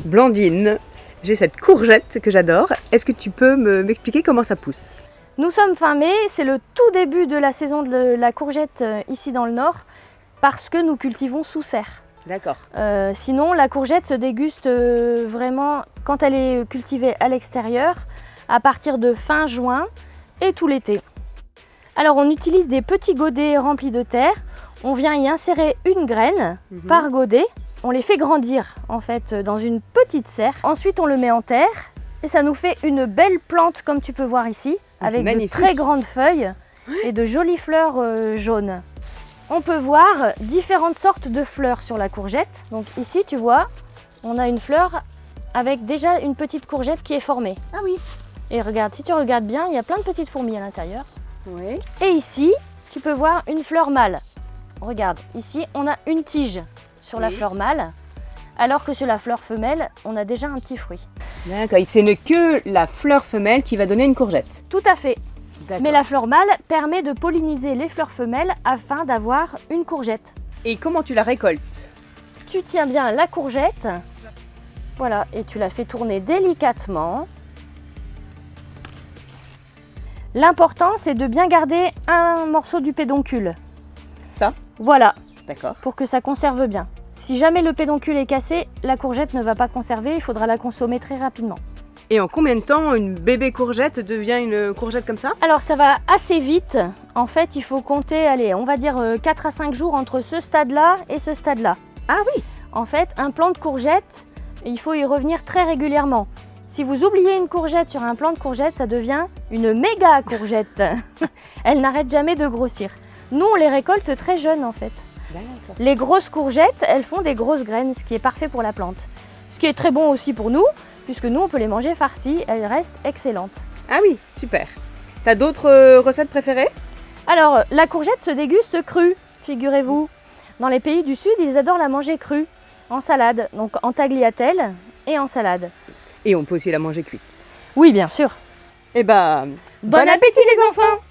Blandine, j'ai cette courgette que j'adore. Est-ce que tu peux m'expliquer comment ça pousse? Nous sommes fin mai, c'est le tout début de la saison de la courgette ici dans le nord parce que nous cultivons sous serre. D'accord. Sinon, la courgette se déguste vraiment quand elle est cultivée à l'extérieur à partir de fin juin et tout l'été. Alors on utilise des petits godets remplis de terre. On vient y insérer une graine par godet. On les fait grandir en fait dans une petite serre. Ensuite on le met en terre et ça nous fait une belle plante comme tu peux voir ici avec de très grandes feuilles et de jolies fleurs jaunes. On peut voir différentes sortes de fleurs sur la courgette. Donc ici tu vois, on a une fleur avec déjà une petite courgette qui est formée. Ah oui. Et regarde, si tu regardes bien, il y a plein de petites fourmis à l'intérieur. Oui. Et ici, tu peux voir une fleur mâle. Regarde, ici on a une tige sur la fleur mâle, alors que sur la fleur femelle, on a déjà un petit fruit. D'accord, ce n'est que la fleur femelle qui va donner une courgette. Tout à fait. Mais la fleur mâle permet de polliniser les fleurs femelles afin d'avoir une courgette. Et comment tu la récoltes? Tu tiens bien la courgette, voilà, et tu la fais tourner délicatement. L'important, c'est de bien garder un morceau du pédoncule. Ça? Voilà. D'accord. Pour que ça conserve bien. Si jamais le pédoncule est cassé, la courgette ne va pas conserver, il faudra la consommer très rapidement. Et en combien de temps une bébé courgette devient une courgette comme ça? Alors ça va assez vite. En fait, il faut compter, allez, on va dire 4 à 5 jours entre ce stade-là et ce stade-là. Ah oui. En fait, un plant de courgette, il faut y revenir très régulièrement. Si vous oubliez une courgette sur un plant de courgette, ça devient une méga courgette. Elle n'arrête jamais de grossir. Nous, on les récolte très jeunes en fait. Les grosses courgettes, elles font des grosses graines, ce qui est parfait pour la plante. Ce qui est très bon aussi pour nous, puisque nous, on peut les manger farcies, elles restent excellentes. Ah oui, super. T'as d'autres recettes préférées? Alors, la courgette se déguste crue, figurez-vous. Dans les pays du Sud, ils adorent la manger crue, en salade, donc en tagliatelle et en salade. Et on peut aussi la manger cuite. Oui, bien sûr. Eh ben, Bon appétit les enfants!